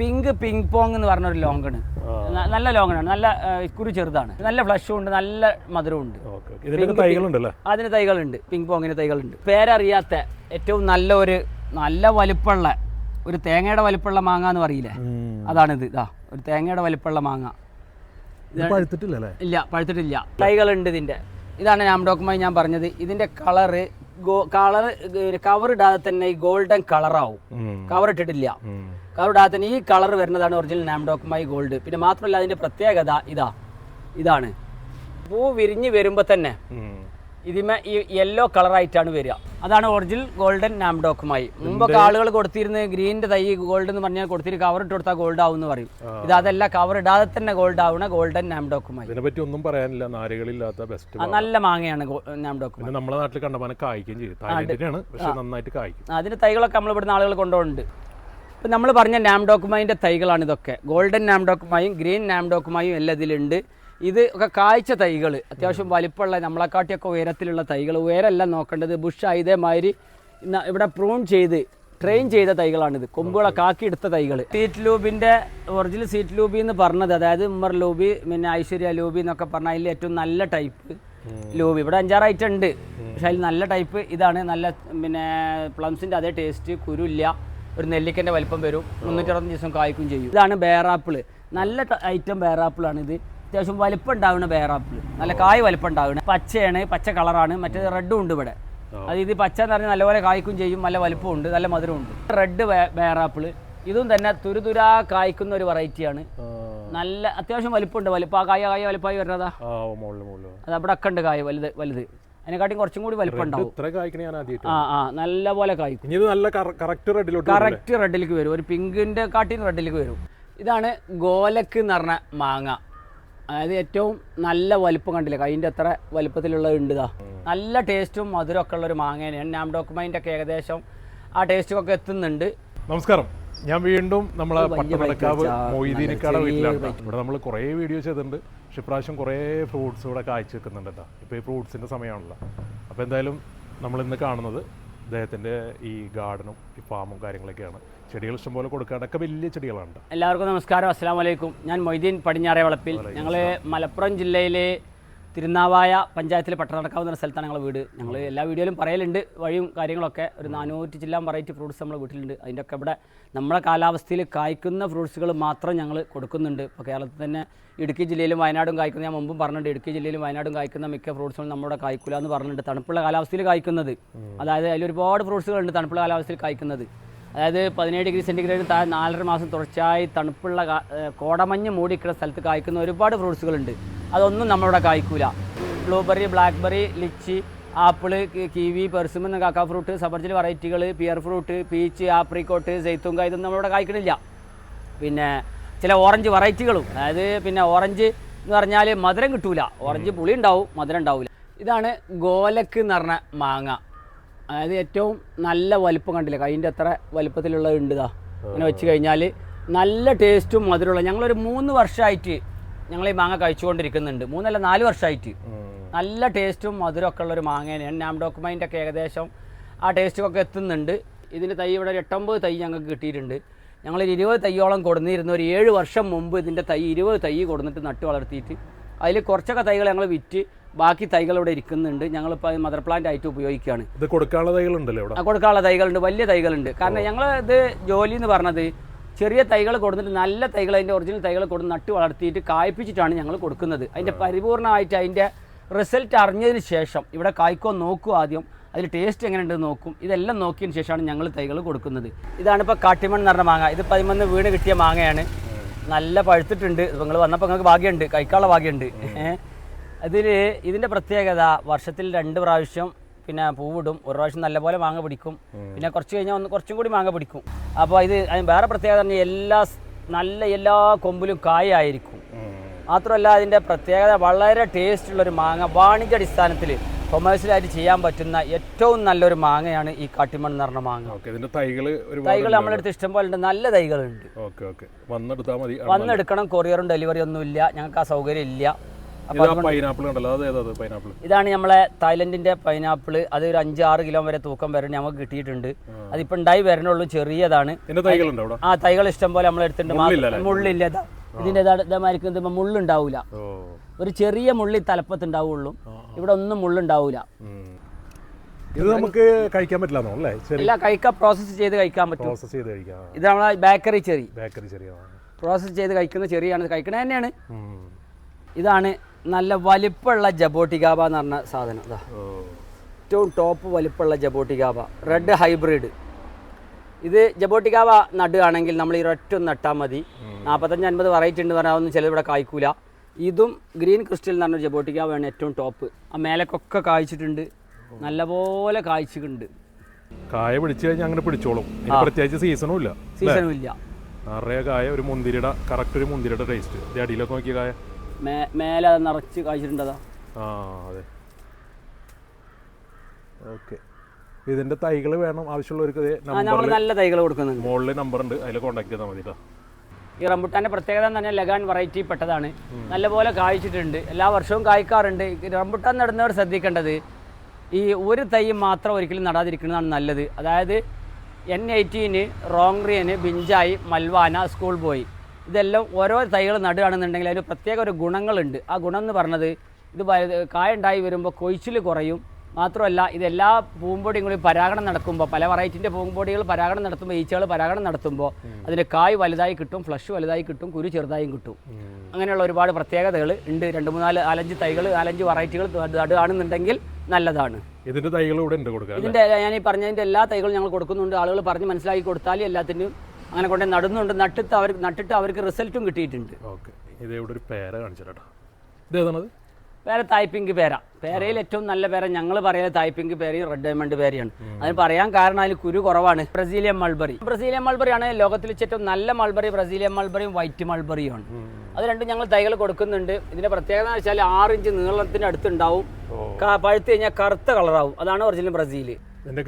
Pink ping pong എന്ന് പറഞ്ഞൊരു ലോങ്ങാണ്. നല്ല ലോങ്ങാണ്, നല്ല കുരു ചെറുതാണ്, നല്ല ഫ്ലഷും ഉണ്ട്, നല്ല മധുരവും ഉണ്ട്. അതിന് തൈകളുണ്ട്, പിങ് പോങ്ങിന് തൈകളുണ്ട്. പേരറിയാത്ത ഏറ്റവും നല്ല വലിപ്പമുള്ള ഒരു തേങ്ങയുടെ വലിപ്പമുള്ള മാങ്ങ എന്ന് പറയില്ലേ, അതാണിത്. ഇതാ ഒരു തേങ്ങയുടെ വലിപ്പമുള്ള മാങ്ങ. ഇല്ല, പഴുത്തിട്ടില്ല. തൈകളുണ്ട് ഇതിൻ്റെ. ഇതാണ് നാംഡോക്കുമായി ഞാൻ പറഞ്ഞത്. ഇതിൻ്റെ കളറ് കവർ ഇടാതെ തന്നെ ഈ ഗോൾഡൻ കളറാവും. കവർ ഇട്ടിട്ടില്ല, കവർ ഇടാതെ തന്നെ ഈ കളർ വരുന്നതാണ് ഒറിജിനൽ നാംഡോക്കുമായി ഗോൾഡ്. പിന്നെ മാത്രമല്ല അതിൻ്റെ പ്രത്യേകത ഇതാണ് പൂ വിരിഞ്ഞ് വരുമ്പോൾ തന്നെ ഇതിമേ ഈ യെല്ലോ കളറായിട്ടാണ് വരിക. അതാണ് ഒറിജിനൽ ഗോൾഡൻ നാംഡോക്കുമായി. മുമ്പൊക്കെ ആളുകൾ കൊടുത്തിരുന്ന ഗ്രീനിന്റെ തൈ ഗോൾഡ് എന്ന് പറഞ്ഞാൽ കൊടുത്തിട്ട് കവർ ഇട്ട് കൊടുത്താൽ ഗോൾഡ് ആവും എന്ന് പറയും. ഇത് അതല്ല, കവർ ഇടാതെ തന്നെ ഗോൾഡ് ആവുന്ന ഗോൾഡൻ നാംഡോക്കുമായി. ഇതിനെപ്പറ്റി ഒന്നും പറയാനില്ല, നാരുകളില്ലാത്ത ബെസ്റ്റ് നല്ല മാങ്ങയാണ് നാംഡോക്കുമായി. നമ്മുടെ നാട്ടിൽ കണ്ടമാനം കായ്ക്കുകയും ചെയ്യും, പക്ഷേ നന്നായിട്ട് കായ്ക്കും. അതിന്റെ തൈകളൊക്കെ നമ്മൾ ഇവിടുന്ന് ആളുകൾ കൊണ്ടുപോകുന്നുണ്ട്. ഇപ്പം നമ്മൾ പറഞ്ഞ നാംഡോക്കുമായിൻ്റെ തൈകളാണ് ഇതൊക്കെ. ഗോൾഡൻ നാംഡോക്കുമായും ഗ്രീൻ നാംഡോക്കുമായും എല്ലാം ഇതിലുണ്ട്. ഇത് ഒക്കെ കായ്ച്ച തൈകൾ, അത്യാവശ്യം വലിപ്പമുള്ള നമ്മളെക്കാട്ടിയൊക്കെ ഉയരത്തിലുള്ള തൈകൾ. ഉയരമല്ല നോക്കേണ്ടത്, ബുഷായി ഇതേമാതിരി ഇവിടെ പ്രൂൺ ചെയ്ത് ട്രെയിൻ ചെയ്ത തൈകളാണിത്. കൊമ്പുകളൊക്കെ ആക്കിയെടുത്ത തൈകൾ. സീറ്റ് ലൂബിൻ്റെ ഒറിജിനൽ സീറ്റ് ലൂബി എന്ന് പറഞ്ഞത്, അതായത് ഉമ്മർ ലൂബി, പിന്നെ ഐശ്വര്യ ലൂബി എന്നൊക്കെ പറഞ്ഞാൽ അതിൽ ഏറ്റവും നല്ല ടൈപ്പ് ലൂബി. ഇവിടെ 5-6 ഐറ്റം ഉണ്ട്, പക്ഷെ അതിൽ നല്ല ടൈപ്പ് ഇതാണ്. നല്ല പിന്നെ പ്ലംസിൻ്റെ അതേ ടേസ്റ്റ്, കുരുല്ല, ഒരു നെല്ലിക്കൻ്റെ വലിപ്പം വരും, 360 ദിവസം കായ്ക്കും ചെയ്യും. ഇതാണ് ബേറാപ്പിള്, നല്ല ഐറ്റം ബേറാപ്പിളാണ് ഇത്. അത്യാവശ്യം വലിപ്പം ഉണ്ടാവുന്ന ബേറാപ്പിൾ, നല്ല കായ് വലിപ്പം ഉണ്ടാവുന്നത്. പച്ചയാണ്, പച്ച കളറാണ്. മറ്റേത് റെഡും ഉണ്ട് ഇവിടെ. അത് ഇത് പച്ച എന്ന് പറഞ്ഞാൽ നല്ലപോലെ കായ്ക്കും ചെയ്യും, നല്ല വലിപ്പം ഉണ്ട്, നല്ല മധുരമുണ്ട്. റെഡ് ബേറാപ്പിൾ ഇതും തന്നെ തുരുതുരാ കായ്ക്കുന്ന ഒരു വെറൈറ്റിയാണ്. നല്ല അത്യാവശ്യം വലിപ്പമുണ്ട്. ആ കായ വലിപ്പമായി വരുന്നതാ, അത് അവിടെ ഒക്കെ ഉണ്ട് കായ വലുത്. അതിനെക്കാട്ടിയും കുറച്ചും കൂടി വലിപ്പം ഉണ്ടാവും. നല്ല പോലെ കായ്ക്കും. കറക്റ്റ് റെഡിലേക്ക് വരും, ഒരു പിങ്കിന്റെ കാട്ടിയും റെഡിലേക്ക് വരും. ഇതാണ് ഗോലക്ക് എന്ന് പറഞ്ഞ മാങ്ങ. അതായത് ഏറ്റവും നല്ല വലിപ്പം കണ്ടില്ലേ, കൈൻ്റെ അത്ര വലിപ്പത്തിലുള്ളത് ഉണ്ട്. നല്ല ടേസ്റ്റും മധുരമൊക്കെ ഉള്ളൊരു മാങ്ങയാണ്. നാംഡോക്കുമായിൻ്റെ ഒക്കെ ഏകദേശം ആ ടേസ്റ്റൊക്കെ എത്തുന്നുണ്ട്. നമസ്കാരം, ഞാൻ വീണ്ടും നമ്മളെ പട്ടണക്കാവ് മൊയ്തീനിക്കാടെ വീട്ടിലാണ്. ഇവിടെ നമ്മൾ കുറേ വീഡിയോ ചെയ്തിട്ടുണ്ട്, പക്ഷെ ഇപ്രാവശ്യം കുറേ ഫ്രൂട്ട്സ് ഇവിടെ കാഴ്ച വെക്കുന്നുണ്ട് കേട്ടോ. ഇപ്പോൾ ഈ ഫ്രൂട്ട്സിൻ്റെ സമയമാണല്ലോ. അപ്പോൾ എന്തായാലും നമ്മളിന്ന് കാണുന്നത് അദ്ദേഹത്തിൻ്റെ ഈ ഗാർഡനും ഈ ഫാമും കാര്യങ്ങളൊക്കെയാണ്. ചെടികൾ ഇഷ്ടംപോലെ കൊടുക്കാനൊക്കെ വലിയ ചെടികളാണ്. എല്ലാവർക്കും നമസ്കാരം, അസ്സലാമു അലൈക്കും. ഞാൻ മൊയ്തീൻ പടിഞ്ഞാറേ വളപ്പിൽ. ഞങ്ങൾ മലപ്പുറം ജില്ലയിലെ തിരുനാവായ പഞ്ചായത്തിലെ പട്ടണക്കാവ് എന്ന സ്ഥലത്താണ് ഞങ്ങളുടെ വീട്. ഞങ്ങൾ എല്ലാ വീഡിയോയിലും പറയലുണ്ട് വഴിയും കാര്യങ്ങളൊക്കെ. ഒരു 400 ചില്ലാൻ വെറൈറ്റി ഫ്രൂട്ട്സ് നമ്മുടെ വീട്ടിലുണ്ട്. അതിൻ്റെ ഒക്കെ ഇവിടെ നമ്മളെ കാലാവസ്ഥയിൽ കായ്ക്കുന്ന ഫ്രൂട്ട്സുകൾ മാത്രം ഞങ്ങൾ കൊടുക്കുന്നുണ്ട്. ഇപ്പോൾ കേരളത്തിൽ തന്നെ ഇടുക്കി ജില്ലയിലും വയനാടും കായ്ക്കുന്ന, ഞാൻ മുമ്പും പറഞ്ഞിട്ടുണ്ട്, ഇടുക്കി ജില്ലയിലും വയനാടും കായ്ക്കുന്ന മിക്ക ഫ്രൂട്ട്സുകളും നമ്മുടെ കായ്ക്കില്ല എന്ന് പറഞ്ഞിട്ടുണ്ട്. തണുപ്പുള്ള കാലാവസ്ഥയിൽ കായ്ക്കുന്നത്, അതായത് അതിലൊരുപാട് ഫ്രൂട്ട്സുകളുണ്ട് തണുപ്പുള്ള കാലാവസ്ഥയിൽ കായ്ക്കുന്നത്. അതായത് 17 ഡിഗ്രി സെൻറ്റിഗ്രേഡ് താഴെ 4.5 മാസം തുടർച്ചയായി തണുപ്പുള്ള കോടമഞ്ഞ് മൂടിക്കുന്ന സ്ഥലത്ത് കായ്ക്കുന്ന ഒരുപാട് ഫ്രൂട്ട്സുകളുണ്ട്. അതൊന്നും നമ്മളിവിടെ കായ്ക്കൂല. Blueberry, blackberry, lychee, apple, kiwi, persimmon, കാക്ക ഫ്രൂട്ട്, സബർജിൽ വെറൈറ്റികൾ, പിയർ ഫ്രൂട്ട്, പീച്ച്, ആപ്രിക്കോട്ട്, സൈത്തുങ്ക, ഇതൊന്നും നമ്മളിവിടെ കായ്ക്കണില്ല. പിന്നെ ചില ഓറഞ്ച് വെറൈറ്റികളും, അതായത് പിന്നെ ഓറഞ്ച് എന്ന് പറഞ്ഞാൽ മധുരം കിട്ടൂല, ഓറഞ്ച് പുളി ഉണ്ടാവും, മധുരം ഉണ്ടാവില്ല. ഇതാണ് ഗോലക്ക് എന്ന് പറഞ്ഞ മാങ്ങ. അതായത് ഏറ്റവും നല്ല വലിപ്പം കണ്ടില്ലേ, കൈൻ്റെ അത്ര വലിപ്പത്തിലുള്ളത് ഉണ്ട്. അങ്ങനെ വെച്ച് കഴിഞ്ഞാൽ നല്ല ടേസ്റ്റും മധുരമുള്ള. ഞങ്ങളൊരു 3 വർഷമായിട്ട് ഞങ്ങൾ ഈ മാങ്ങ കഴിച്ചുകൊണ്ടിരിക്കുന്നുണ്ട്. 3 അല്ല 4 വർഷമായിട്ട് നല്ല ടേസ്റ്റും മധുരമൊക്കെ ഉള്ളൊരു മാങ്ങയാണ്. നാംഡോക്കുമായിൻ്റെ ഒക്കെ ഏകദേശം ആ ടേസ്റ്റൊക്കെ എത്തുന്നുണ്ട്. ഇതിൻ്റെ തൈ ഇവിടെ ഒരു 8-9 തൈ ഞങ്ങൾക്ക് കിട്ടിയിട്ടുണ്ട്. ഞങ്ങളൊരു 20 തൈയോളം കൊടുന്നിരുന്നു. ഒരു 7 വർഷം മുമ്പ് ഇതിൻ്റെ തൈ 20 തൈ കൊടുന്നിട്ട് നട്ട് വളർത്തിയിട്ട് അതിൽ കുറച്ചൊക്കെ തൈകൾ ഞങ്ങൾ വിറ്റ് ബാക്കി തൈകൾ ഇവിടെ ഇരിക്കുന്നുണ്ട്. ഞങ്ങളിപ്പോൾ മദർ പ്ലാന്റ് ആയിട്ട് ഉപയോഗിക്കുകയാണ്. ഇത് കൊടുക്കാനുള്ള തൈകളുണ്ടല്ലോ ഇവിടെ? കൊടുക്കാനുള്ള തൈകളുണ്ട്, വലിയ തൈകളുണ്ട്. കാരണം ഞങ്ങൾ ഇത് ജോലി എന്ന് പറഞ്ഞത് ചെറിയ തൈകൾ കൊടുത്തിട്ട് നല്ല തൈകൾ, അതിൻ്റെ ഒറിജിനൽ തൈകൾ കൊടുത്ത് നട്ട് വളർത്തിയിട്ട് കായ്പ്പിച്ചിട്ടാണ് ഞങ്ങൾ കൊടുക്കുന്നത്. അതിൻ്റെ പരിപൂർണമായിട്ട് അതിൻ്റെ റിസൾട്ട് അറിഞ്ഞതിന് ശേഷം ഇവിടെ കായ്ക്കോ നോക്കും, ആദ്യം അതിൽ ടേസ്റ്റ് എങ്ങനെയുണ്ടെന്ന് നോക്കും. ഇതെല്ലാം നോക്കിയതിന് ശേഷമാണ് ഞങ്ങൾ തൈകൾ കൊടുക്കുന്നത്. ഇതാണിപ്പോൾ കാട്ടിമൺ എന്ന് പറഞ്ഞ മാങ്ങ. ഇത് 11 വീണ് കിട്ടിയ മാങ്ങയാണ്. നല്ല പഴുത്തിട്ടുണ്ട്. നിങ്ങൾ വന്നപ്പോൾ നിങ്ങൾക്ക് ഭാഗ്യമുണ്ട്, കഴിക്കാനുള്ള ഭാഗ്യമുണ്ട്. ഇതിൻ്റെ പ്രത്യേകത വർഷത്തിൽ 2 പ്രാവശ്യം പിന്നെ പൂവിടും. ഒരു പ്രാവശ്യം നല്ലപോലെ മാങ്ങ പിടിക്കും, പിന്നെ കുറച്ച് കഴിഞ്ഞാൽ കുറച്ചും കൂടി മാങ്ങ പിടിക്കും. അപ്പോൾ അതിന് വേറെ പ്രത്യേകത പറഞ്ഞാൽ എല്ലാ കൊമ്പിലും കായായിരിക്കും. മാത്രമല്ല അതിൻ്റെ പ്രത്യേകത വളരെ ടേസ്റ്റുള്ളൊരു മാങ്ങ. വാണിജ്യാടിസ്ഥാനത്തിൽ കൊമേഴ്സ്യലായിട്ട് ചെയ്യാൻ പറ്റുന്ന ഏറ്റവും നല്ലൊരു മാങ്ങയാണ് ഈ കാട്ടിമൺ എന്ന് പറഞ്ഞ മാങ്ങ. തൈകൾ നമ്മളെടുത്ത് ഇഷ്ടം പോലെ ഉണ്ട്, നല്ല തൈകളുണ്ട്. വന്നെടുക്കണം. കൊറിയറും ഡെലിവറി ഒന്നും ഇല്ല, ഞങ്ങൾക്ക് ആ സൗകര്യം ഇല്ല. പൈനാപ്പിൾ ഉണ്ടല്ലോ, അത് പൈനാപ്പിൾ. ഇതാണ് നമ്മളെ തായ്ലൻഡിന്റെ പൈനാപ്പിൾ. അത് ഒരു 5-6 കിലോ വരെ തൂക്കം വരെ നമുക്ക് കിട്ടിയിട്ടുണ്ട്. അതിപ്പോ ഉണ്ടായി വരണുള്ളൂ, ചെറിയതാണ്. ആ തൈകൾ ഇഷ്ടം പോലെ നമ്മൾ എടുത്തിട്ടുണ്ട്. മുള്ളില്ല, ഇതിന്റെ ഇതേമാതിരി മുള്ളുണ്ടാവൂല. ഒരു ചെറിയ മുള്ളി തലപ്പത്ത് ഉണ്ടാവുള്ളൂ, ഇവിടെ ഒന്നും മുള്ളുണ്ടാവൂല. ഇത് നമുക്ക് കഴിക്കാൻ പറ്റില്ല, ഇല്ല, കഴിക്കാൻ പ്രോസസ് ചെയ്ത് കഴിക്കാൻ പറ്റും. ഇത് നമ്മളെ ബേക്കറി ചെറി, പ്രോസസ് ചെയ്ത് കഴിക്കുന്ന ചെറിയാണ്, കഴിക്കണ തന്നെയാണ്. ഇതാണ് നല്ല വലിപ്പമുള്ള ജബോട്ടിഗാബ എന്ന് പറഞ്ഞ സാധനം. ഏറ്റവും ടോപ്പ് വലിപ്പമുള്ള ജബോട്ടിഗാബ, റെഡ് ഹൈബ്രിഡ്. ഇത് ജബോട്ടിഗാബ നടുകയാണെങ്കിൽ നമ്മൾ ഈ ഒറ്റ നട്ടാൽ മതി. 45-50 വെറൈറ്റി ഉണ്ട് പറഞ്ഞാൽ ഒന്നും ചിലത് ഇവിടെ കായ്ക്കൂല. ഇതും ഗ്രീൻ ക്രിസ്റ്റൽ എന്ന് പറഞ്ഞ ജബോട്ടിഗാബയാണ് ഏറ്റവും ടോപ്പ്. ആ മേലക്കൊക്കെ കായ്ച്ചിട്ടുണ്ട്, നല്ലപോലെ കായ്ച്ചിട്ടുണ്ട്. കായ പിടിച്ചു കഴിഞ്ഞാൽ അങ്ങനെ പിടിച്ചോളും, പ്രത്യേകിച്ച് സീസണും ഇല്ല. നിറയെ കായ, ഒരു മുന്തിരിയുടെ കറക്റ്റ് ഒരു മുന്തിരിയുടെ ടേസ്റ്റ്. അടിയിലൊക്കെ നോക്കിയ കായ മേലെ അത് നിറച്ച് കായ്ച്ചിട്ടുണ്ടതാ. അതെ, ഓക്കെ. ഇതിന്റെ തൈകൾ വേണം ആവശ്യമുള്ളവർക്ക് നമ്മൾ നല്ല തൈകൾ കൊടുക്കുന്നുണ്ട്. മുകളിൽ നമ്പർ ഉണ്ട്, അതിൽ കോൺടാക്ട് ചെയ്താൽ മതി. ഈ റംബുട്ടാന്റെ പ്രത്യേകത എന്ന് പറഞ്ഞാൽ ലഗാൻ വെറൈറ്റി പെട്ടതാണ്. നല്ലപോലെ കായ്ച്ചിട്ടുണ്ട്, എല്ലാ വർഷവും കായ്ക്കാറുണ്ട്. റംബുട്ടാൻ നടുന്നവർ ശ്രദ്ധിക്കേണ്ടത് ഈ ഒരു തൈ മാത്രം ഒരിക്കലും നടാതിരിക്കുന്നതാണ് നല്ലത്. അതായത് N18, റോങ്റിയന്, ബിഞ്ചായി, മൽവാന, സ്കൂൾ ബോയ്, ഇതെല്ലാം ഓരോ തൈകൾ നടുകയാണെന്നുണ്ടെങ്കിൽ അതിന് പ്രത്യേക ഒരു ഗുണങ്ങളുണ്ട്. ആ ഗുണം എന്ന് പറഞ്ഞത് ഇത് കായ ഉണ്ടായി വരുമ്പോൾ കൊഴിച്ചിൽ കുറയും. മാത്രമല്ല ഇതെല്ലാ പൂമ്പൊടിയും കൂടി പരാഗണം നടക്കുമ്പോൾ, പല വെറൈറ്റിൻ്റെ പൂമ്പൊടികൾ പരാഗണം നടത്തുമ്പോൾ, ഈച്ചകൾ പരാഗണം നടത്തുമ്പോൾ അതിൻ്റെ കായ് വലുതായി കിട്ടും, ഫ്ലഷ് വലുതായി കിട്ടും, കുരു ചെറുതായും കിട്ടും. അങ്ങനെയുള്ള ഒരുപാട് പ്രത്യേകതകൾ ഉണ്ട്. 2-3-4-5 തൈകൾ, 4-5 വെറൈറ്റികൾ നടുകയാണെന്നുണ്ടെങ്കിൽ നല്ലതാണ്. ഇതിൻ്റെ തൈകൾ ഇവിടെ ഉണ്ട് കൊടുക്കുക. ഇതിൻ്റെ ഞാൻ ഈ പറഞ്ഞതിൻ്റെ എല്ലാ തൈകളും ഞങ്ങൾ കൊടുക്കുന്നുണ്ട്. ആളുകൾ പറഞ്ഞ് മനസ്സിലാക്കി കൊടുത്താൽ എല്ലാത്തിനും അങ്ങനെ കൊണ്ട് നടുന്നുണ്ട്. നട്ടിട്ട് അവർക്ക് റിസൾട്ടും കിട്ടിയിട്ടുണ്ട്. ഓക്കെ, ഇത് ഇവിടെ ഒരു പേര കാണിച്ചിട്ടോ. ഇതേതാണത്? പേര തായ്പിങ്ക് പേര. പേരയിൽ ഏറ്റവും നല്ല പേര ഞങ്ങൾ പറയുന്നത് തായ്പിങ്ക് പേരയും റെഡ് ഡയമണ്ട് പേരയാണ്. അതിന് പറയാൻ കാരണം അതിൽ കുരു കുറവാണ്. ബ്രസീലിയൻ മൾബറിയാണ് ലോകത്തിൽ ഏറ്റവും നല്ല മൾബറി. ബ്രസീലിയൻ മൾബറിയും വൈറ്റ് മൾബറിയുമാണ്. അത് രണ്ടും ഞങ്ങൾ തൈകൾ കൊടുക്കുന്നുണ്ട്. ഇതിന്റെ പ്രത്യേകത എന്ന് വെച്ചാൽ 6 ഇഞ്ച് നീളത്തിന് അടുത്തുണ്ടാവും. പഴുത്ത് കഴിഞ്ഞാൽ കറുത്ത കളറാവും. അതാണ് ഒറിജിനൽ ബ്രസീൽ.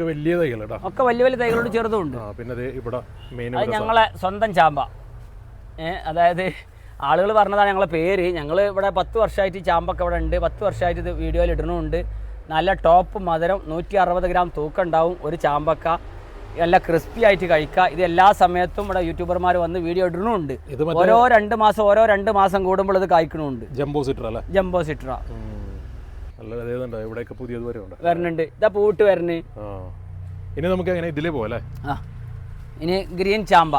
വലിയ തൈകൾ ഒക്കെ വലിയ വലിയ തൈകളുണ്ട്, ചെറുതുണ്ട്. അത് ഞങ്ങളെ സ്വന്തം ചാമ്പ. അതായത് ആളുകൾ പറഞ്ഞതാണ് ഞങ്ങളെ പേര്. ഞങ്ങൾ ഇവിടെ 10 വർഷമായിട്ട് ചാമ്പൊക്കെ ഇവിടെ ഉണ്ട്. 10 വർഷമായിട്ട് ഇത് വീഡിയോയിൽ ഇടണമുണ്ട്. നല്ല ടോപ്പ് മധുരം, 160 ഗ്രാം തൂക്കം ഉണ്ടാവും ഒരു ചാമ്പക്ക. നല്ല ക്രിസ്പി ആയിട്ട് കഴിക്കുക. ഇത് എല്ലാ സമയത്തും ഇവിടെ യൂട്യൂബർമാർ വന്ന് വീഡിയോ ഇടണമുണ്ട്. ഓരോ 2 മാസം കൂടുമ്പോൾ ഇത് കായ്ക്കണമുണ്ട്. ജംബോ സിട്ര വരുന്നുണ്ട്. ഇതാ പൂട്ട് വരുന്നു. ഇനി നമുക്ക് ഇതിലേ പോലെ ഇനി ഗ്രീൻ ചാമ്പ.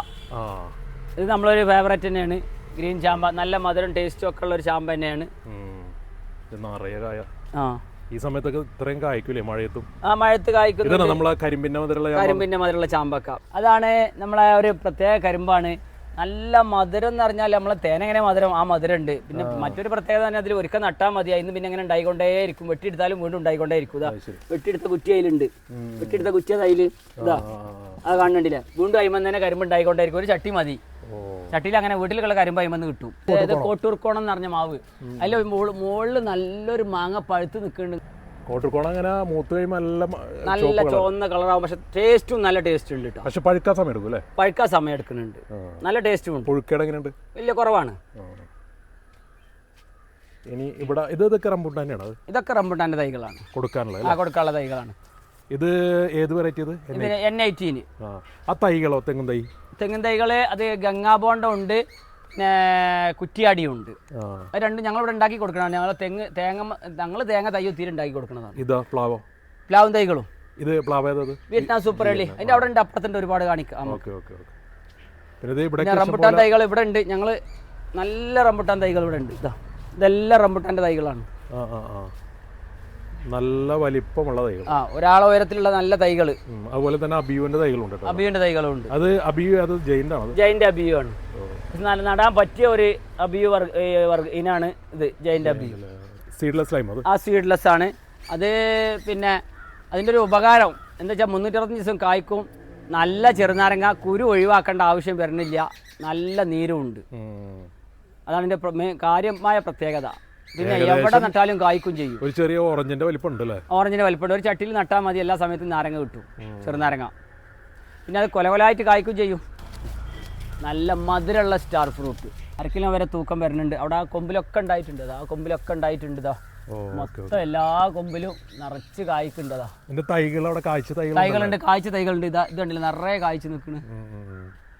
ഇത് നമ്മളൊരു ഫേവറേറ്റ് തന്നെയാണ്. ഗ്രീൻ ചാമ്പ നല്ല മധുരം ടേസ്റ്റും ഒക്കെ ഉള്ള ഒരു ചാമ്പ തന്നെയാണ്. ഈ സമയത്തൊക്കെ ഇത്രയും കായ്ക്കൂലേ മഴയത്തും? മഴയത്ത് കായ്ക്കുന്നു. കരിമ്പിന്റെ മധുരമുള്ള ചാമ്പക്ക അതാണ് നമ്മളെ ഒരു പ്രത്യേക കരിമ്പാണ്. നല്ല മധുരം എന്ന് പറഞ്ഞാൽ നമ്മളെ തേന എങ്ങനെ മധുരം, ആ മധുരം ഉണ്ട്. പിന്നെ മറ്റൊരു പ്രത്യേകത തന്നെ അതിൽ ഒരിക്കൽ നട്ടാൽ മതി, അതിന് പിന്നെ ഇങ്ങനെ ഉണ്ടായിക്കൊണ്ടേയിരിക്കും. വെട്ടിയെടുത്താലും വീണ്ടും ഉണ്ടായിക്കൊണ്ടേയിരിക്കും. ഇതാ വെട്ടിയെടുത്ത കുറ്റി അതിലുണ്ട്. വെട്ടിയെടുത്ത കുറ്റി അതിൽ ഇതാ അത് കാണുന്നുണ്ടില്ലേ, വീണ്ടും അയിമന്ന് തന്നെ കരിമ്പ് ഉണ്ടായിക്കൊണ്ടേയിരിക്കും. ഒരു ചട്ടി മതി, ചട്ടിയിൽ അങ്ങനെ വീട്ടിലുള്ള കരിമ്പ് അയിമന്ന് കിട്ടും. അതായത് കോട്ടൂർക്കോണം എന്ന് പറഞ്ഞ മാവ്, അതിൽ മുകളിൽ നല്ലൊരു മാങ്ങ പഴുത്ത് നിൽക്കുന്നുണ്ട്. നല്ല ചുവന്ന കളറാവും. പക്ഷെ ടേസ്റ്റും നല്ല ടേസ്റ്റ് ഉണ്ട് കേട്ടോ. പക്ഷെ പഴുക്കാൻ സമയം എടുക്കും അല്ലേ? പഴുക്കാൻ സമയം എടുക്കുന്നുണ്ട്. നല്ല ടേസ്റ്റും ഉണ്ട്. വലിയ കുറവാണ്. ഇനി ഇവിടെ ഇതൊക്കെ റംബുട്ടാന്റെ തൈകളാണ് കൊടുക്കാനുള്ള തൈകളാണ്. ഇത് ഏത് വെറൈറ്റി? ഇത് N18. ആ തൈകളോ? തെങ്ങിൻ തൈകള് അത് ഗംഗാബോണ്ടം ഉണ്ട്, പിന്നെ കുറ്റിയാടിയും ഉണ്ട്. അത് രണ്ടും ഞങ്ങളിവിടെ ഉണ്ടാക്കി കൊടുക്കണം. ഞങ്ങൾ തേങ്ങ തൈ ഒത്തിരി ഉണ്ടാക്കി കൊടുക്കണതാണ്. ഇതാ പ്ലാവും തൈകളും. ഇത് വിയറ്റ്നാം സൂപ്പർ എള്ളി അതിന്റെ അവിടെ ഉണ്ട്, അപ്പുറത്തുണ്ട് ഒരുപാട് കാണിക്കാം. റംബുട്ടാൻ തൈകൾ ഇവിടെ ഉണ്ട്. ഞങ്ങള് നല്ല റംബുട്ടാൻ തൈകൾ ഇവിടെ ഉണ്ട്. ഇതെല്ലാം റംബുട്ടാന്റെ തൈകളാണ്. നല്ല വലിപ്പമുള്ള തൈകൾ, ഒരാളെ ഉയരത്തിലുള്ള നല്ല തൈകൾ. അതുപോലെ തന്നെ അബിയുവിന്റെ തൈകളുണ്ട്. അത് അബിയു, അത് ജൈന്റ് അബിയു ആണ്. നടാൻ പറ്റിയ ഒരു അബിയു ഇനാണ് ഇത്, ജൈന്റ് അബിയു. സീഡ്ലെസ് ആണ് അത്. പിന്നെ അതിൻ്റെ ഒരു ഉപകാരം എന്താ വെച്ചാൽ 365 ദിവസം കായ്ക്കും. നല്ല ചെറുനാരങ്ങ, കുരു ഒഴിവാക്കേണ്ട ആവശ്യം വരുന്നില്ല. നല്ല നീരും ഉണ്ട്. അതാണ് ഇതിൻ്റെ കാര്യമായ പ്രത്യേകത. പിന്നെ എവിടെ നട്ടാലും കായ്ക്കും ചെയ്യും. ഒരു ചെറിയ ഓറഞ്ചിന്റെ വലിപ്പമുണ്ട്. ഒരു ചട്ടിയിൽ നട്ടാൽ മതി, എല്ലാ സമയത്തും നാരങ്ങ കിട്ടും, ചെറുനാരങ്ങ. പിന്നെ അത് കൊലകൊലായിട്ട് കായ്ക്കും ചെയ്യും. നല്ല മധുരമുള്ള സ്റ്റാർ ഫ്രൂട്ട് 1 കിലോ വരെ തൂക്കം വരുന്നുണ്ട്. അവിടെ ആ കൊമ്പിലൊക്കെ ഉണ്ടായിട്ടുണ്ട്. ആ കൊമ്പിലൊക്കെ ഉണ്ടായിട്ടുണ്ട്. മൊത്തം എല്ലാ കൊമ്പിലും നിറച്ച് കായ്ക്കുണ്ടതാ. തൈകളുണ്ട്, കായ്ച്ച തൈകളുണ്ട്. ഇത് കണ്ടില്ല, നിറയെ കായ്ച്ചു നിൽക്കണ്.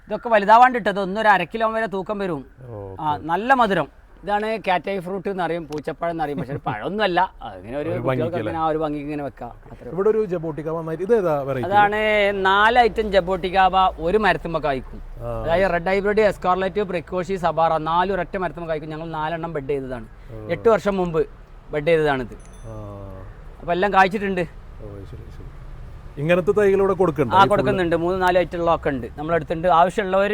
ഇതൊക്കെ വലുതാവാണ്ടിട്ടത്. 1 കിലോ വരെ തൂക്കം വരും. നല്ല മധുരം. ഇതാണ് കാറ്റായി ഫ്രൂട്ട് എന്ന് അറിയും, പൂച്ചപ്പഴം എന്ന് അറിയും. പക്ഷെ പഴമൊന്നുമല്ല, അങ്ങനെ ഒരു ഭംഗിക്ക് ഇങ്ങനെ വെക്കാം. അതാണ് 4 ഐറ്റം ജബോട്ടിക്കാവ ഒരു മരത്തുമ്പോ കായ്ക്കും. അതായത് റെഡ് ഹൈബ്രിഡ്, എസ്കാർലറ്റ്, പ്രിക്കോഷി, സബാറ 4 ഒരൊറ്റ മരത്തുമ്പോ കായ്ക്കും. ഞങ്ങൾ 4 എണ്ണം ബെഡ് ചെയ്തതാണ്. 8 വർഷം മുമ്പ് ബെഡ് ചെയ്തതാണിത്. അപ്പൊ എല്ലാം കായ്ച്ചിട്ടുണ്ട്. ഇങ്ങനത്തെ തൈകളൂടെ കൊടുക്കുന്നുണ്ട്. 3-4 ഐറ്റമുള്ളതൊക്കെ ഉണ്ട് നമ്മളെടുത്തിട്ടുണ്ട്. ആവശ്യമുള്ളവർ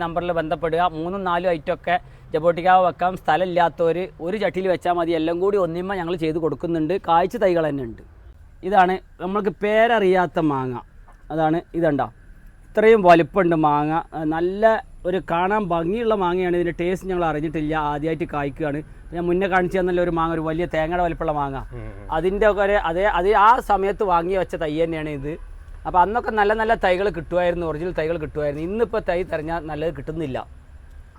നമ്പറിൽ ബന്ധപ്പെടുക. 3-4 ഐറ്റമൊക്കെ ജബോട്ടിക്കാവ് വെക്കാം. സ്ഥലമില്ലാത്തവർ ഒരു ചട്ടിയിൽ വെച്ചാൽ മതി. എല്ലാം കൂടി ഒന്നിമ്മ ഞങ്ങൾ ചെയ്ത് കൊടുക്കുന്നുണ്ട്. കായ്ച്ച തൈകൾ തന്നെ ഉണ്ട്. ഇതാണ് നമ്മൾക്ക് പേരറിയാത്ത മാങ്ങ. അതാണ് ഇതുണ്ടോ, ഇത്രയും വലിപ്പമുണ്ട് മാങ്ങ. നല്ല ഒരു കാണാൻ ഭംഗിയുള്ള മാങ്ങയാണ്. ഇതിൻ്റെ ടേസ്റ്റ് ഞങ്ങൾ അറിഞ്ഞിട്ടില്ല, ആദ്യമായിട്ട് കായ്ക്കുകയാണ്. ഞാൻ മുന്നേ കാണിച്ചു തന്നല്ലോ ഒരു മാങ്ങ, ഒരു വലിയ തേങ്ങയുടെ വലിപ്പമുള്ള മാങ്ങ. അതിൻ്റെ ഒക്കെ അത് ആ സമയത്ത് വാങ്ങി വെച്ച തൈ തന്നെയാണ് ഇത്. അപ്പോൾ അന്നൊക്കെ നല്ല നല്ല തൈകൾ കിട്ടുമായിരുന്നു, ഒറിജിനൽ തൈകൾ കിട്ടുമായിരുന്നു. ഇന്നിപ്പോൾ തൈ തിരഞ്ഞാൽ നല്ലത് കിട്ടുന്നില്ല.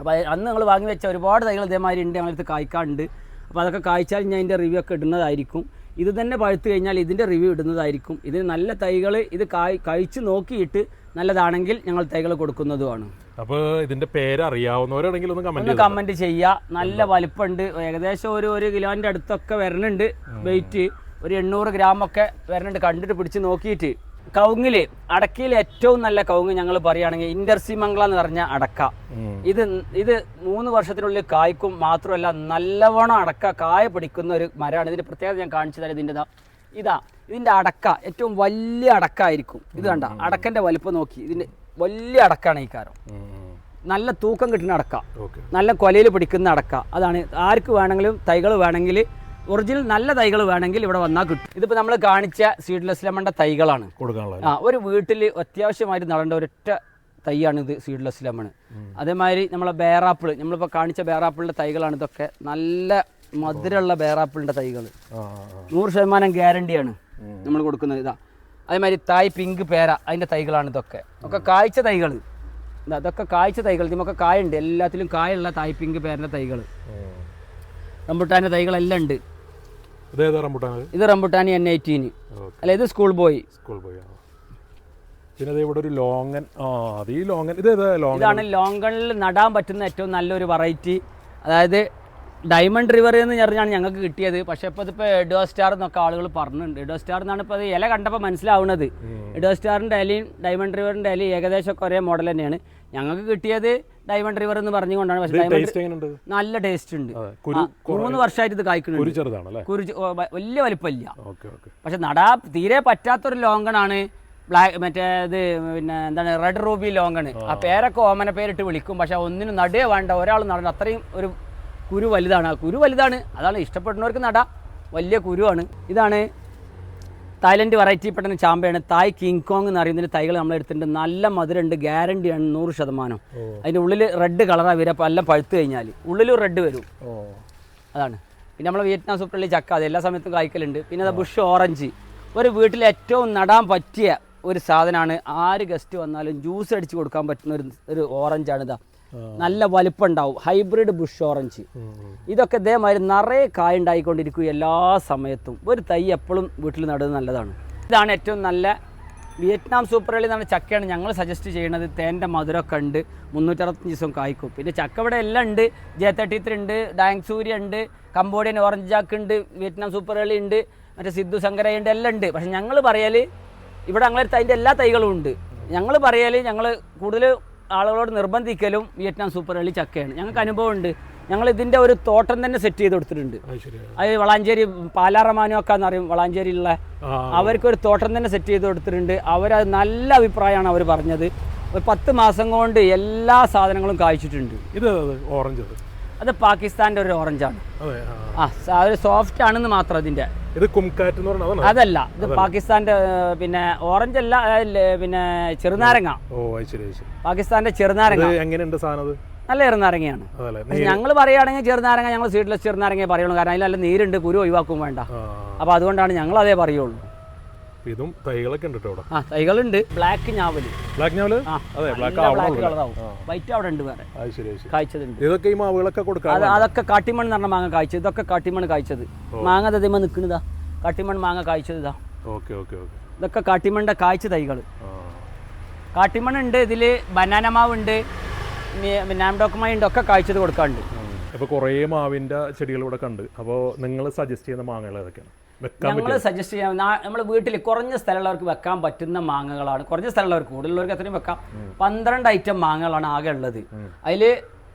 അപ്പോൾ അന്ന് ഞങ്ങൾ വാങ്ങി വെച്ച ഒരുപാട് തൈകൾ ഇതേമാതിരി ഉണ്ട്, ഞങ്ങളടുത്ത് കായ്ക്കാറുണ്ട്. അപ്പോൾ അതൊക്കെ കായ്ച്ചാൽ ഞാൻ ഇതിൻ്റെ റിവ്യൂ ഒക്കെ ഇടുന്നതായിരിക്കും. ഇത് തന്നെ പഴുത്ത് കഴിഞ്ഞാൽ ഇതിൻ്റെ റിവ്യൂ ഇടുന്നതായിരിക്കും. ഇതിന് നല്ല തൈകൾ ഇത് കഴിച്ച് നോക്കിയിട്ട് നല്ലതാണെങ്കിൽ ഞങ്ങൾ തൈകൾ കൊടുക്കുന്നതുമാണ്. അപ്പോൾ ഇതിൻ്റെ പേര് അറിയാവുന്നവരാണെങ്കിൽ ഒന്ന് കമൻറ്റ് ചെയ്യുക. നല്ല വലിപ്പമുണ്ട്. ഏകദേശം ഒരു കിലോൻ്റെ അടുത്തൊക്കെ വരുന്നുണ്ട്. വെയിറ്റ് ഒരു 800 ഗ്രാമൊക്കെ വരുന്നുണ്ട്. കണ്ടിട്ട് പിടിച്ച് നോക്കിയിട്ട്. കവുങ്ങിൽ അടക്കയിൽ ഏറ്റവും നല്ല കവുങ്ങ് ഞങ്ങൾ പറയുകയാണെങ്കിൽ ഇന്റർസിമംഗള എന്ന് പറഞ്ഞ അടക്ക. ഇത് 3 വർഷത്തിനുള്ളിൽ കായ്ക്കും. മാത്രമല്ല നല്ലവണ്ണം അടക്ക കായ പിടിക്കുന്ന ഒരു മരമാണ്. ഇതിൻ്റെ പ്രത്യേകത ഞാൻ കാണിച്ചു തരാം. ഇതിൻ്റെ അടക്ക ഏറ്റവും വലിയ അടക്കായിരിക്കും. ഇത് കണ്ട അടക്കൻ്റെ വലിപ്പം നോക്കി, ഇതിൻ്റെ വലിയ അടക്കാണ് ഈ കാരം. നല്ല തൂക്കം കിട്ടുന്ന അടക്ക, നല്ല കൊലയിൽ പിടിക്കുന്ന അടക്ക. അതാണ് ആർക്ക് വേണമെങ്കിലും തൈകൾ വേണമെങ്കിൽ, ഒറിജിനൽ നല്ല തൈകൾ വേണമെങ്കിൽ ഇവിടെ വന്നാൽ കിട്ടും. ഇതിപ്പോൾ നമ്മൾ കാണിച്ച സീഡ്ലെസ് ലെമണിൻ്റെ തൈകളാണ് കൊടുക്കാനുള്ളത്. ഒരു വീട്ടിൽ അത്യാവശ്യമായിട്ട് നടേണ്ട ഒരൊറ്റ തൈയാണ് ഇത്, സീഡ്ലെസ് ലെമൺ. അതേമാതിരി നമ്മളെ ബേറാപ്പിൾ, നമ്മളിപ്പോൾ കാണിച്ച ബേറാപ്പിളിൻ്റെ തൈകളാണ് ഇതൊക്കെ. നല്ല മധുരമുള്ള ബേറാപ്പിളിൻ്റെ തൈകൾ 100% ഗ്യാരണ്ടിയാണ് നമ്മൾ കൊടുക്കുന്നത്. അതേമാതിരി തായ് പിങ്ക് പേര, അതിൻ്റെ തൈകളാണ് ഇതൊക്കെ. ഒക്കെ കായ്ച്ച തൈകൾ. അതൊക്കെ കായ്ച്ച തൈകൾ. ഇതിമൊക്കെ കായുണ്ട്, എല്ലാത്തിലും കായുള്ള തായ് പിങ്ക് പേരൻ്റെ തൈകൾ. റംബുട്ടാൻ്റെ തൈകളെല്ലാം ഉണ്ട്. ഇത് റംബുട്ടാനി N18. അല്ല, ഇത് സ്കൂൾ ബോയ്. ഇതാണ് ലോങ്കണിൽ നടാൻ പറ്റുന്ന ഏറ്റവും നല്ലൊരു വെറൈറ്റി. അതായത് ഡയമണ്ട് റിവർ എന്ന് പറഞ്ഞാണ് ഞങ്ങൾക്ക് കിട്ടിയത്. പക്ഷേ ഇപ്പോൾ ഇതിപ്പോൾ എഡോ സ്റ്റാർ എന്നൊക്കെ ആളുകൾ പറഞ്ഞിട്ടുണ്ട്. എഡോ സ്റ്റാർ എന്നാണ് ഇപ്പോൾ അത് ഇല കണ്ടപ്പോൾ മനസ്സിലാവുന്നത്. എഡോ സ്റ്റാറിൻ്റെ ഇലയും ഡയമണ്ട് റിവറിൻ്റെ ഇലയും ഏകദേശം ഒരേ മോഡൽ തന്നെയാണ്. ഞങ്ങൾക്ക് കിട്ടിയത് ഡയമണ്ട് റിവർ എന്ന് പറഞ്ഞുകൊണ്ടാണ്. പക്ഷേ ഡയമണ്ട് നല്ല ടേസ്റ്റ് ഉണ്ട്. 3 വർഷമായിട്ട് ഇത് കായ്ക്കുന്നുണ്ട്. വലിയ വലിപ്പമില്ല. പക്ഷെ തീരെ പറ്റാത്തൊരു ലോങ്കണാണ്. മറ്റേ ഇത് പിന്നെ എന്താണ്, റെഡ് റൂബി ലോങ്കണ്. ആ പേരൊക്കെ ഓമന പേരിട്ട് വിളിക്കും. പക്ഷെ ഒന്നിനും നടുവേ വേണ്ട, ഒരാൾ നടണം. അത്രയും ഒരു കുരു വലുതാണ്. ആ കുരു വലുതാണ്, അതാണ് ഇഷ്ടപ്പെടുന്നവർക്ക് നടാം. വലിയ കുരുവാണ്. ഇതാണ് തായ്ലൻഡ് വെറൈറ്റി പെട്ടെന്ന് ചാമ്പയാണ്. തായ് കിങ് കോങ് എന്ന് പറയുന്നതിന് തൈകൾ നമ്മളെടുത്തിട്ടുണ്ട്. നല്ല മധുരമുണ്ട്, ഗ്യാരണ്ടിയാണ് 100%. അതിൻ്റെ ഉള്ളിൽ റെഡ് കളറാണ് വരിക. അപ്പോൾ എല്ലാം പഴുത്ത് കഴിഞ്ഞാൽ ഉള്ളിലും റെഡ് വരും. അതാണ്. പിന്നെ നമ്മൾ വിയറ്റ്നാം സൂപ്പർലി ചക്ക, അത് എല്ലാ സമയത്തും കായ്ക്കലുണ്ട്. പിന്നെ അത് ബുഷ് ഓറഞ്ച്, ഒരു വീട്ടിൽ ഏറ്റവും നടാൻ പറ്റിയ ഒരു സാധനമാണ്. ആര് ഗസ്റ്റ് വന്നാലും ജ്യൂസ് അടിച്ച് കൊടുക്കാൻ പറ്റുന്ന ഒരു ഓറഞ്ചാണ്. നല്ല വലിപ്പം ഉണ്ടാവും. Hybrid Bush orange. ഇതൊക്കെ ഇതേമാതിരി നിറയെ കായ ഉണ്ടായിക്കൊണ്ടിരിക്കും എല്ലാ സമയത്തും. ഒരു തൈ എപ്പോഴും വീട്ടിൽ നടുന്നത് നല്ലതാണ്. ഇതാണ് ഏറ്റവും നല്ല വിയറ്റ്നാം സൂപ്പർ എളി എന്നാണ് ചക്കയാണ് ഞങ്ങൾ സജസ്റ്റ് ചെയ്യുന്നത്. തേൻ്റെ മധുരമൊക്കെ ഉണ്ട്. 365 ദിവസം കായ്ക്കും. പിന്നെ ചക്ക ഇവിടെ എല്ലാം ഉണ്ട്. J33 ഉണ്ട്, ഡാങ്സൂര്യ ഉണ്ട്, കംബോഡിയൻ ഓറഞ്ച് ജാക്ക് ഉണ്ട്, വിയറ്റ്നാം സൂപ്പർ എളി ഉണ്ട്, മറ്റേ സിദ്ധു ശങ്കരയുണ്ട്, എല്ലാം ഉണ്ട്. പക്ഷെ ഞങ്ങൾ പറയൽ ഇവിടെ ഞങ്ങളടുത്ത് അതിൻ്റെ എല്ലാ തൈകളും ഉണ്ട്. ഞങ്ങൾ കൂടുതൽ ആളുകളോട് നിർബന്ധിക്കലും വിയറ്റ്നാം സൂപ്പർ എളി ചക്കയാണ്. ഞങ്ങൾക്ക് അനുഭവമുണ്ട്. ഞങ്ങൾ ഇതിൻ്റെ ഒരു തോട്ടം തന്നെ സെറ്റ് ചെയ്ത് കൊടുത്തിട്ടുണ്ട്. അത് വളാഞ്ചേരി പാലാറമാനൊക്കെ എന്നറിയും, വളാഞ്ചേരിയിലുള്ള അവർക്കൊരു തോട്ടം തന്നെ സെറ്റ് ചെയ്ത് കൊടുത്തിട്ടുണ്ട്. അവരത് നല്ല അഭിപ്രായമാണ് അവർ പറഞ്ഞത്. ഒരു 10 മാസം കൊണ്ട് എല്ലാ സാധനങ്ങളും കായ്ച്ചിട്ടുണ്ട്. ഇത് ഓറഞ്ച്, അത് പാകിസ്ഥാൻ്റെ ഒരു ഓറഞ്ചാണ്. ഒരു സോഫ്റ്റ് ആണെന്ന് മാത്രം. ഇതിൻ്റെ അതല്ല, ഇത് പാകിസ്ഥാന്റെ പിന്നെ ഓറഞ്ച് അല്ല, പിന്നെ ചെറുനാരങ്ങ. പാകിസ്ഥാന്റെ ചെറുനാരങ്ങ എങ്ങനെയുണ്ട് സാധനം? നല്ല ചെറുനാരങ്ങയാണ്. ഞങ്ങൾ പറയുകയാണെങ്കിൽ ചെറുനാരങ്ങ ഞങ്ങൾ സീഡ്ലെസ് ചെറുനാരങ്ങ പറയുള്ളൂ. കാരണം അതിൽ നല്ല നീരുണ്ട്, കുരു ഒഴിവാക്കും വേണ്ട. അപ്പോൾ അതുകൊണ്ടാണ് ഞങ്ങൾ അതേ പറയുള്ളൂ. ഇതും തൈകളൊക്കെ ഉണ്ട് ഇവിടെ. ആ തൈകളുണ്ട്. ബ്ലാക്ക് ഞാവല്. ബ്ലാക്ക് ഞാവല്? അതെ, ബ്ലാക്ക് കളറാവും. വൈറ്റ് അവിടെ ഉണ്ട് വേറെ കായ്ച്ചതുണ്ട്. ഇതൊക്കെ ഈ മാവുകളൊക്കെ കൊടുക്കാം. അതൊക്കെ കാട്ടിമൺ എന്ന് പറഞ്ഞ മാങ്ങ കായ്ച്ചത്. ഇതൊക്കെ കാട്ടിമൺ കായ്ച്ചത് മാങ്ങ. തതിമ നിൽക്കുന്നതാ കാട്ടിമൺ മാങ്ങ കായ്ച്ചതാ. ഇതൊക്കെ കാട്ടിമണിന്റെ കായ്ച്ച തൈകൾ. കാട്ടിമൺ ഉണ്ട്, ഇതില് ബനാന മാവുണ്ട്, നാംഡോക്കുമായി ഉണ്ട്, ഒക്കെ കായ്ച്ചത് കൊടുക്കാറുണ്ട്. അപ്പോൾ കുറേ മാവിൻ്റെ ചെടികൾ ഇവിടെ കണ്ട്. അപ്പോൾ നിങ്ങൾ സജസ്റ്റ് ചെയ്യുന്ന മാങ്ങകൾ ഏതൊക്കെയാണ്? ഞങ്ങൾ സജസ്റ്റ് ചെയ്യാം, നമ്മൾ വീട്ടിൽ കുറഞ്ഞ സ്ഥലമുള്ളവർക്ക് വെക്കാൻ പറ്റുന്ന മാങ്ങകളാണ്. കുറഞ്ഞ സ്ഥലമുള്ളവർക്ക്, കൂടുതലുള്ളവർക്ക് അത്രയും വെക്കാം. 12 ഐറ്റം മാങ്ങകളാണ് ആകെ ഉള്ളത്. അതിൽ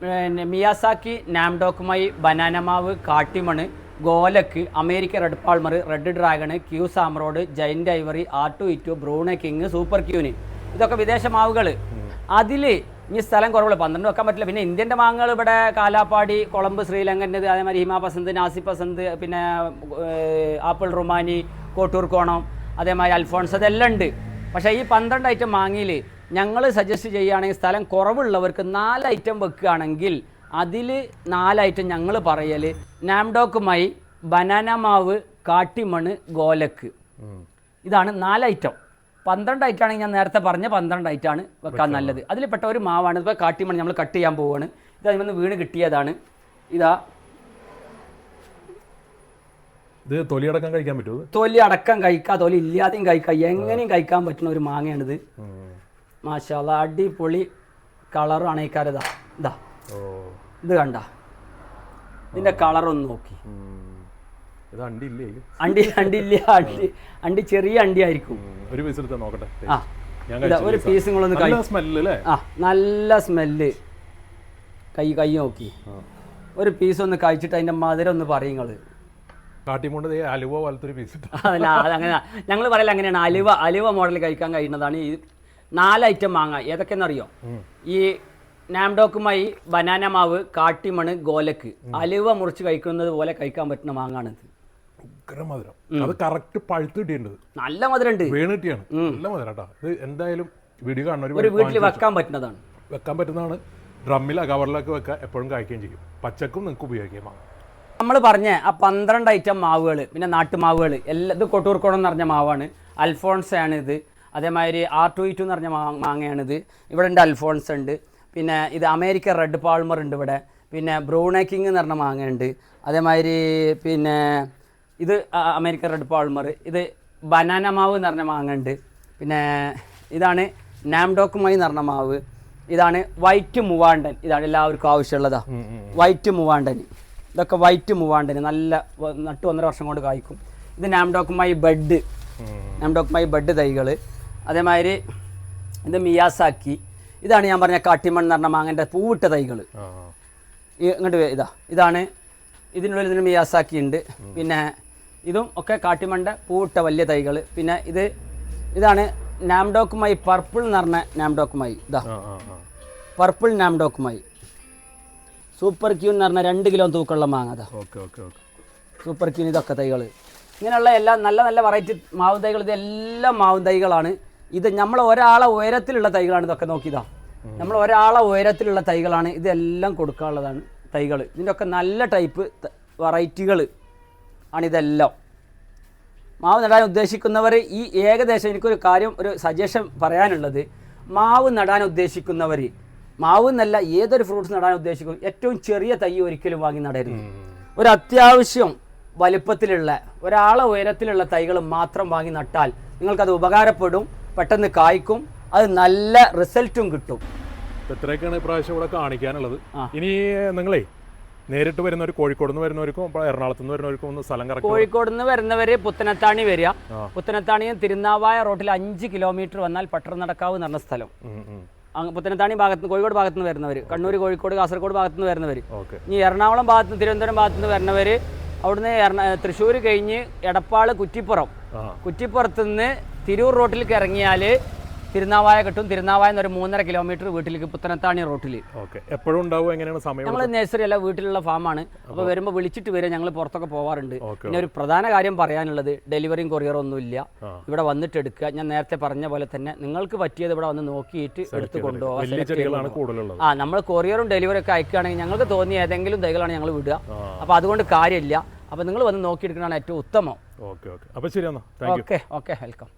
മിയാസാക്കി, നാംഡോക്കുമായി, ബനാന മാവ്, കാട്ടിമണ്, ഗോലക്ക്, America red Palmer, red dragon, ക്യൂ സാമ്രോഡ്, giant ivory, R two E two, Brunei king, super queen, ഇതൊക്കെ വിദേശ മാവുകൾ. അതിൽ ഇനി സ്ഥലം കുറവുള്ള 12 വെക്കാൻ പറ്റില്ല. പിന്നെ ഇന്ത്യൻ്റെ മാങ്ങകൾ ഇവിടെ കാലാപ്പാടി, കൊളമ്പ്, ശ്രീലങ്കൻ്റെത്, അതേമാതിരി ഹിമാ പസന്ത്, നാസി പസന്ത്, പിന്നെ ആപ്പിൾ റുമാനി, കോട്ടൂർ കോണം, അതേമാതിരി അൽഫോൺസ്, അതെല്ലാം ഉണ്ട്. പക്ഷേ ഈ 12 ഐറ്റം മാങ്ങയിൽ ഞങ്ങൾ സജസ്റ്റ് ചെയ്യുകയാണെങ്കിൽ സ്ഥലം കുറവുള്ളവർക്ക് 4 ഐറ്റം വെക്കുകയാണെങ്കിൽ അതിൽ 4 ഐറ്റം ഞങ്ങൾ പറയൽ നാംഡോക്കുമായി, ബനാന മാവ്, കാട്ടിമണ്, ഗോലക്ക്. ഇതാണ് 4 ഐറ്റം. 12 ഐറ്റാണെങ്കിൽ ഞാൻ നേരത്തെ പറഞ്ഞ 12 ഐറ്റാണ് വെക്കാൻ നല്ലത്. അതിൽപ്പെട്ട ഒരു മാവാണ്. ഇപ്പോൾ കാട്ടിമണി നമ്മൾ കട്ട് ചെയ്യാൻ പോവുകയാണ്. ഇത് അതിൽ നിന്ന് വീണ് കിട്ടിയതാണ്. ഇതാ, ഇത് തൊലി അടക്കം കഴിക്കാൻ പറ്റുമോ? തൊലി അടക്കം കഴിക്കാം, തൊലി ഇല്ലാതെയും കഴിക്കാം, എങ്ങനെയും കഴിക്കാൻ പറ്റുന്ന ഒരു മാങ്ങയാണിത്. മാഷാ അല്ലാ, അടിപൊളി കളറും അണയിക്കാരതാ. ഇതാ, ഇത് കണ്ട, ഇതിൻ്റെ കളറൊന്ന് നോക്കി. അണ്ടി ചെറിയ അണ്ടി ആയിരിക്കും. ഒരു പീസ് എടുത്ത് നോക്കട്ടെ. ഒരു പീസ് നിങ്ങളൊന്ന് നല്ല സ്മെല്ല്. കൈ നോക്കി ഒരു പീസ് ഒന്ന് കഴിച്ചിട്ട് അതിന്റെ മധുരം ഒന്ന് പറയും നിങ്ങള്. അലുവ പോലത്തെ പീസ്. അതങ്ങനെ ഞങ്ങൾ പറയല, അങ്ങനെയാണ്. അലുവ മോഡൽ കഴിക്കാൻ കഴിയുന്നതാണ് ഈ 4 ഐറ്റം മാങ്ങ. ഏതൊക്കെയെന്നറിയോ? ഈ നാംഡോക്കുമായി, ബനാന മാവ്, കാട്ടിമണ്, ഗോലക്ക്. അലുവ മുറിച്ച് കഴിക്കുന്നത് പോലെ കഴിക്കാൻ പറ്റുന്ന മാങ്ങാണിത്. അത് കറക്റ്റ് പഴുത്ത് കിട്ടിയിട്ടുണ്ട്. നല്ല മധുരമുണ്ട്. വീണ് കിട്ടിയാണ്. നല്ല മധുരം കേട്ടോ. ഇത് എന്തായാലും വീഡിയോ കാണുന്ന ഒരു വീട്ടിൽ വെക്കാൻ പറ്റുന്നതാണ്. ഡ്രമ്മിലോ കവറിലൊക്കെ വെക്കാം, എപ്പോഴും കഴിക്കുകയും ചെയ്യും. പച്ചക്കും നിങ്ങൾക്ക് ഉപയോഗിക്കാം. നമ്മൾ പറഞ്ഞ ആ 12 ഐറ്റം മാവുകൾ, പിന്നെ നാട്ടുമാവുകൾ എല്ലാം, ഇത് കൊട്ടൂർക്കോണം എന്ന് പറഞ്ഞ മാവാണ്. അൽഫോൺസ് ആണ് ഇത്. അതേമാതിരി R2E2 എന്ന് പറഞ്ഞ മാങ്ങയാണിത്. ഇവിടെ ഉണ്ട് അൽഫോൺസ് ഉണ്ട്. പിന്നെ ഇത് അമേരിക്ക റെഡ് പാൾമർ ഉണ്ട് ഇവിടെ. പിന്നെ ബ്രൂണെ കിങ് എന്ന് പറഞ്ഞ മാങ്ങയുണ്ട്. അതേമാതിരി പിന്നെ ഇത് അമേരിക്കൻ റെഡ് പാൾമർ. ഇത് ബനാന മാവ് എന്ന് പറഞ്ഞ മാങ്ങ ഉണ്ട്. പിന്നെ ഇതാണ് നാംഡോക്കുമായി എന്ന് പറഞ്ഞ മാവ്. ഇതാണ് വൈറ്റ് മൂവാണ്ടൻ. ഇതാണ് എല്ലാവർക്കും ആവശ്യമുള്ളതാ, വൈറ്റ് മൂവാണ്ടൻ. ഇതൊക്കെ വൈറ്റ് മൂവാണ്ടൻ നല്ല നട്ട് 1.5 വർഷം കൊണ്ട് കായ്ക്കും. ഇത് നാംഡോക്കുമായി ബെഡ് തൈകൾ. അതേമാതിരി ഇത് മിയാസാക്കി. ഇതാണ് ഞാൻ പറഞ്ഞ കാട്ടിമൺ എന്ന് പറഞ്ഞ മാങ്ങൻ്റെ പൂവിട്ട തൈകൾ. ഇങ്ങോട്ട് ഇതാണ് ഇതിനുള്ളിൽ. ഇതിന് മിയാസാക്കി ഉണ്ട്. പിന്നെ ഇതും ഒക്കെ കാട്ടിമണ്ടെ പൂവിട്ട വലിയ തൈകൾ. പിന്നെ ഇതാണ് നാംഡോക്കുമായി പർപ്പിൾ എന്ന് പറഞ്ഞ നാംഡോക്കുമായി. ഇതാ പർപ്പിൾ നാംഡോക്കുമായി. സൂപ്പർ ക്യൂൻ എന്ന് പറഞ്ഞ 2 കിലോ തൂക്കമുള്ള മാങ്ങ. അതാ സൂപ്പർ ക്യൂൻ. ഇതൊക്കെ തൈകൾ. ഇങ്ങനെയുള്ള എല്ലാം നല്ല നല്ല വെറൈറ്റി മാവ് തൈകൾ. ഇതെല്ലാം മാവ് തൈകളാണ്. ഇത് നമ്മൾ ഒരാളെ ഉയരത്തിലുള്ള തൈകളാണ്. ഇതൊക്കെ നോക്കിയതാ, നമ്മൾ ഒരാളെ ഉയരത്തിലുള്ള തൈകളാണ്. ഇതെല്ലാം കൊടുക്കാനുള്ളതാണ് തൈകൾ. ഇതിൻ്റെ ഒക്കെ നല്ല ടൈപ്പ് വെറൈറ്റികൾ ആണിതെല്ലാം. മാവ് നടാൻ ഉദ്ദേശിക്കുന്നവർ ഈ ഏകദേശം, എനിക്കൊരു കാര്യം, ഒരു സജഷൻ പറയാനുള്ളത്, മാവ് നടാൻ ഉദ്ദേശിക്കുന്നവർ, മാവ് എന്നല്ല ഏതൊരു ഫ്രൂട്ട്സ് നടാൻ ഉദ്ദേശിക്കും, ഏറ്റവും ചെറിയ തൈ ഒരിക്കലും വാങ്ങി നടരുത്. ഒരു അത്യാവശ്യം വലിപ്പത്തിലുള്ള ഒരാളെ ഉയരത്തിലുള്ള തൈകൾ മാത്രം വാങ്ങി നട്ടാൽ നിങ്ങൾക്കത് ഉപകാരപ്പെടും, പെട്ടെന്ന് കായ്ക്കും, അത് നല്ല റിസൾട്ടും കിട്ടും. എത്രയൊക്കെയാണ് ഇപ്രാവശ്യം ഇവിടെ കാണിക്കാനുള്ളത്. ഇനി നിങ്ങളെ നേരിട്ട് വരുന്നവർ, കോഴിക്കോട് നിന്ന് വരുന്നവർക്കും എറണാകുളത്ത് നിന്ന് വരുന്നവർക്കും ഒന്ന് സ്ഥലം കറക്റ്റ്. കോഴിക്കോട് നിന്ന് വരുന്നവര് പുത്തനത്താണി വരിക. പുത്തനത്താണിയും തിരുനാവായ റോട്ടിൽ 5 കിലോമീറ്റർ വന്നാൽ പട്ടർനടക്കാവ് എന്ന് പറഞ്ഞ സ്ഥലം. പുത്തനത്താണി ഭാഗത്ത്, കോഴിക്കോട് ഭാഗത്ത് നിന്ന് വരുന്നവർ, കണ്ണൂർ, കോഴിക്കോട്, കാസർഗോഡ് ഭാഗത്ത് നിന്ന് വരുന്നവർ, ഇനി എറണാകുളം ഭാഗത്ത്, തിരുവനന്തപുരം ഭാഗത്ത് നിന്ന് വരുന്നവർ, അവിടുന്ന് തൃശ്ശൂർ കഴിഞ്ഞ് എടപ്പാള്, കുറ്റിപ്പുറത്ത് നിന്ന് തിരൂർ റോട്ടിലേക്ക് ഇറങ്ങിയാൽ തിരുനാവായ കിട്ടും. തിരുനാവായ ഒരു 3.5 കിലോമീറ്റർ വീട്ടിലേക്ക് പുത്തനത്താണി റോട്ടിൽ. എപ്പോഴും ഉണ്ടാവും. എങ്ങനെയാണ് സമയം? ഞങ്ങൾ നഴ്സറി അല്ല, വീട്ടിലുള്ള ഫാമാണ്. അപ്പോൾ വരുമ്പോൾ വിളിച്ചിട്ട് വരെ ഞങ്ങൾ പുറത്തൊക്കെ പോകാറുണ്ട്. പിന്നെ ഒരു പ്രധാന കാര്യം പറയാനുള്ളത്, ഡെലിവറിയും കൊറിയറും ഒന്നുമില്ല. ഇവിടെ വന്നിട്ട് എടുക്കുക. ഞാൻ നേരത്തെ പറഞ്ഞ പോലെ തന്നെ നിങ്ങൾക്ക് പറ്റിയത് ഇവിടെ വന്ന് നോക്കിയിട്ട് എടുത്ത് കൊണ്ടുപോകാം. നമ്മൾ കൊറിയറും ഡെലിവറി ഒക്കെ അയക്കുകയാണെങ്കിൽ ഞങ്ങൾക്ക് തോന്നിയ ഏതെങ്കിലും തൈകളാണ് ഞങ്ങൾ വിടുക. അപ്പോൾ അതുകൊണ്ട് കാര്യമില്ല. അപ്പോൾ നിങ്ങൾ വന്ന് നോക്കിയെടുക്കുന്നതാണ് ഏറ്റവും ഉത്തമം. ഓക്കെ, അപ്പോൾ ശരി, ഓക്കെ, വെൽക്കം.